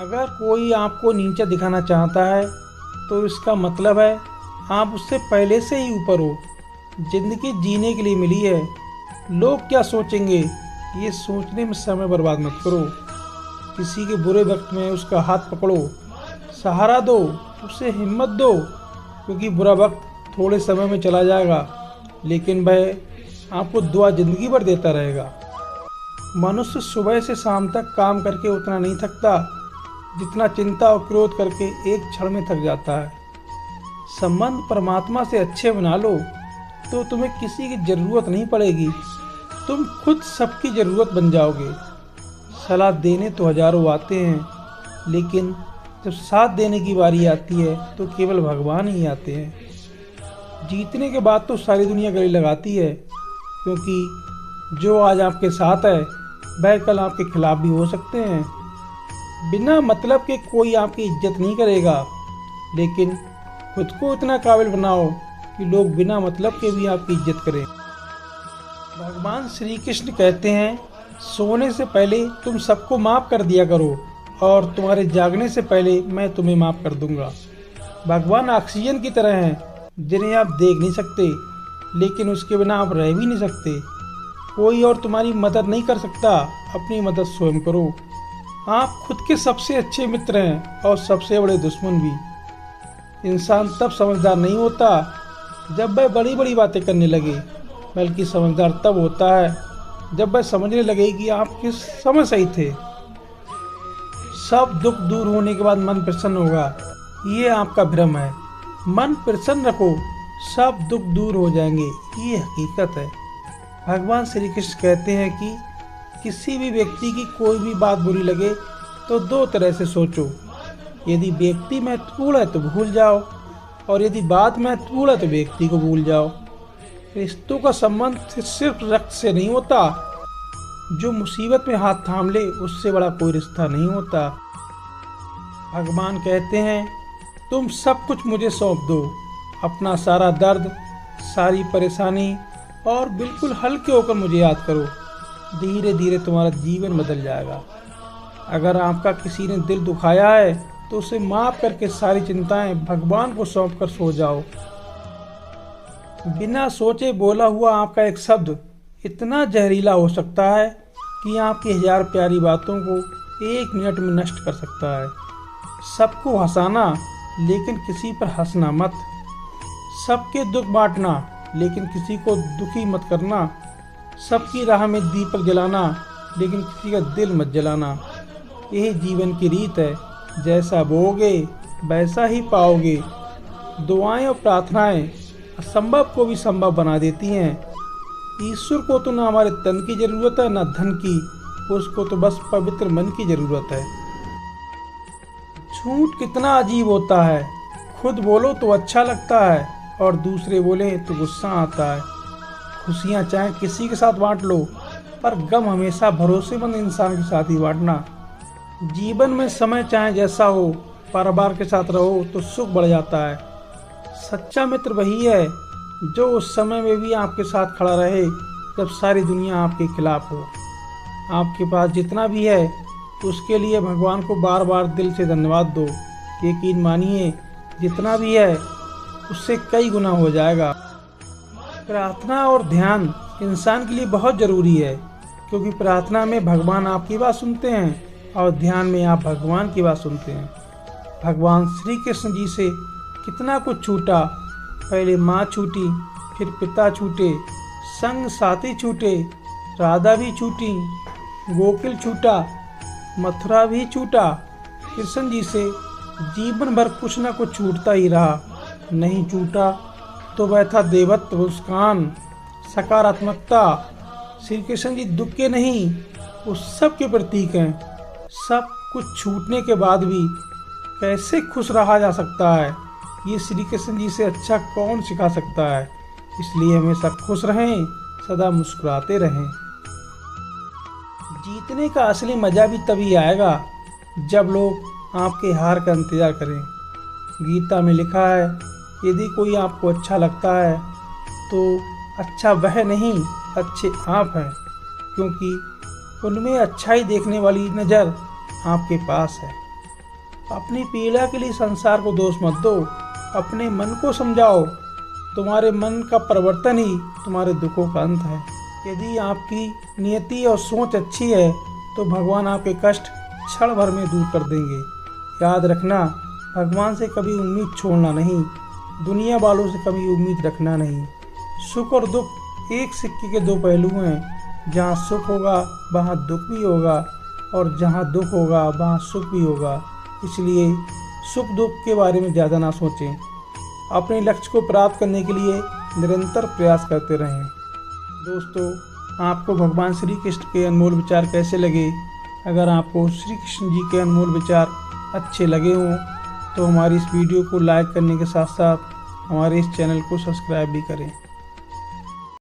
अगर कोई आपको नीचा दिखाना चाहता है तो इसका मतलब है आप उससे पहले से ही ऊपर हो। जिंदगी जीने के लिए मिली है, लोग क्या सोचेंगे ये सोचने में समय बर्बाद मत करो। किसी के बुरे वक्त में उसका हाथ पकड़ो, सहारा दो, उसे हिम्मत दो, क्योंकि बुरा वक्त थोड़े समय में चला जाएगा लेकिन वह आपको दुआ जिंदगी भर देता रहेगा। मनुष्य सुबह से शाम तक काम करके उतना नहीं थकता जितना चिंता और क्रोध करके एक क्षण में थक जाता है। संबंध परमात्मा से अच्छे बना लो तो तुम्हें किसी की ज़रूरत नहीं पड़ेगी, तुम खुद सबकी ज़रूरत बन जाओगे। सलाह देने तो हजारों आते हैं लेकिन जब साथ देने की बारी आती है तो केवल भगवान ही आते हैं। जीतने के बाद तो सारी दुनिया गले लगाती है, क्योंकि जो आज आपके साथ है वह कल आपके खिलाफ भी हो सकते हैं। बिना मतलब के कोई आपकी इज्जत नहीं करेगा, लेकिन खुद को इतना काबिल बनाओ कि लोग बिना मतलब के भी आपकी इज्जत करें। भगवान श्री कृष्ण कहते हैं, सोने से पहले तुम सबको माफ़ कर दिया करो और तुम्हारे जागने से पहले मैं तुम्हें माफ़ कर दूंगा। भगवान ऑक्सीजन की तरह हैं जिन्हें आप देख नहीं सकते लेकिन उसके बिना आप रह भी नहीं सकते। कोई और तुम्हारी मदद नहीं कर सकता, अपनी मदद स्वयं करो। आप खुद के सबसे अच्छे मित्र हैं और सबसे बड़े दुश्मन भी। इंसान तब समझदार नहीं होता जब वह बड़ी बड़ी बातें करने लगे, बल्कि समझदार तब होता है जब वह समझने लगे कि आप किस समय सही थे। सब दुख दूर होने के बाद मन प्रसन्न होगा, ये आपका भ्रम है। मन प्रसन्न रखो, सब दुख दूर हो जाएंगे, ये हकीकत है। भगवान श्री कृष्ण कहते हैं कि किसी भी व्यक्ति की कोई भी बात बुरी लगे तो दो तरह से सोचो। यदि व्यक्ति महत्वपूर्ण है तो भूल जाओ, और यदि बात महत्वपूर्ण है तो व्यक्ति को भूल जाओ। रिश्तों का संबंध सिर्फ रक्त से नहीं होता, जो मुसीबत में हाथ थाम ले उससे बड़ा कोई रिश्ता नहीं होता। भगवान कहते हैं, तुम सब कुछ मुझे सौंप दो, अपना सारा दर्द, सारी परेशानी, और बिल्कुल हल्के होकर मुझे याद करो। धीरे धीरे तुम्हारा जीवन बदल जाएगा। अगर आपका किसी ने दिल दुखाया है तो उसे माफ करके सारी चिंताएं भगवान को सौंप कर सो जाओ। बिना सोचे बोला हुआ आपका एक शब्द इतना जहरीला हो सकता है कि आपकी हजार प्यारी बातों को एक मिनट में नष्ट कर सकता है। सबको हंसाना लेकिन किसी पर हंसना मत। सबके दुख बांटना लेकिन किसी को दुखी मत करना। सबकी राह में दीपक जलाना लेकिन किसी का दिल मत जलाना। यही जीवन की रीत है, जैसा बोओगे वैसा ही पाओगे। दुआएं और प्रार्थनाएं असंभव को भी संभव बना देती हैं। ईश्वर को तो ना हमारे तन की जरूरत है ना धन की, उसको तो बस पवित्र मन की जरूरत है। झूठ कितना अजीब होता है, खुद बोलो तो अच्छा लगता है और दूसरे बोले तो गुस्सा आता है। खुशियाँ चाहे किसी के साथ बांट लो, पर गम हमेशा भरोसेमंद इंसान के साथ ही बांटना। जीवन में समय चाहे जैसा हो, परिवार के साथ रहो तो सुख बढ़ जाता है। सच्चा मित्र वही है जो उस समय में भी आपके साथ खड़ा रहे जब सारी दुनिया आपके खिलाफ हो। आपके पास जितना भी है उसके लिए भगवान को बार बार दिल से धन्यवाद दो। यकीन मानिए, जितना भी है उससे कई गुना हो जाएगा। प्रार्थना और ध्यान इंसान के लिए बहुत ज़रूरी है, क्योंकि प्रार्थना में भगवान आपकी बात सुनते हैं और ध्यान में आप भगवान की बात सुनते हैं। भगवान श्री कृष्ण जी से कितना कुछ छूटा। पहले माँ छूटी, फिर पिता छूटे, संग साथी छूटे, राधा भी छूटी, गोकुल छूटा, मथुरा भी छूटा। कृष्ण जी से जीवन भर कुछ न कुछ छूटता ही रहा। नहीं छूटा तो वह था देवत्व, मुस्कान, सकारात्मकता। श्री कृष्ण जी दुख के नहीं, उस सब के प्रतीक हैं। सब कुछ छूटने के बाद भी कैसे खुश रहा जा सकता है, ये श्री कृष्ण जी से अच्छा कौन सिखा सकता है। इसलिए हमेशा खुश रहें, सदा मुस्कुराते रहें। जीतने का असली मज़ा भी तभी आएगा जब लोग आपके हार का इंतज़ार करें। गीता में लिखा है, यदि कोई आपको अच्छा लगता है तो अच्छा वह नहीं, अच्छे आप हैं, क्योंकि उनमें अच्छाई देखने वाली नज़र आपके पास है। अपनी पीड़ा के लिए संसार को दोष मत दो, अपने मन को समझाओ। तुम्हारे मन का परिवर्तन ही तुम्हारे दुखों का अंत है। यदि आपकी नियति और सोच अच्छी है तो भगवान आपके कष्ट क्षण भर में दूर कर देंगे। याद रखना, भगवान से कभी उम्मीद छोड़ना नहीं, दुनिया वालों से कभी उम्मीद रखना नहीं। सुख और दुख एक सिक्के के दो पहलू हैं। जहाँ सुख होगा वहाँ दुख भी होगा, और जहाँ दुख होगा वहाँ सुख भी होगा। इसलिए सुख दुख के बारे में ज़्यादा ना सोचें। अपने लक्ष्य को प्राप्त करने के लिए निरंतर प्रयास करते रहें। दोस्तों, आपको भगवान श्री कृष्ण के अनमोल विचार कैसे लगे? अगर आपको श्री कृष्ण जी के अनमोल विचार अच्छे लगे हों तो हमारी इस वीडियो को लाइक करने के साथ साथ हमारे इस चैनल को सब्सक्राइब भी करें।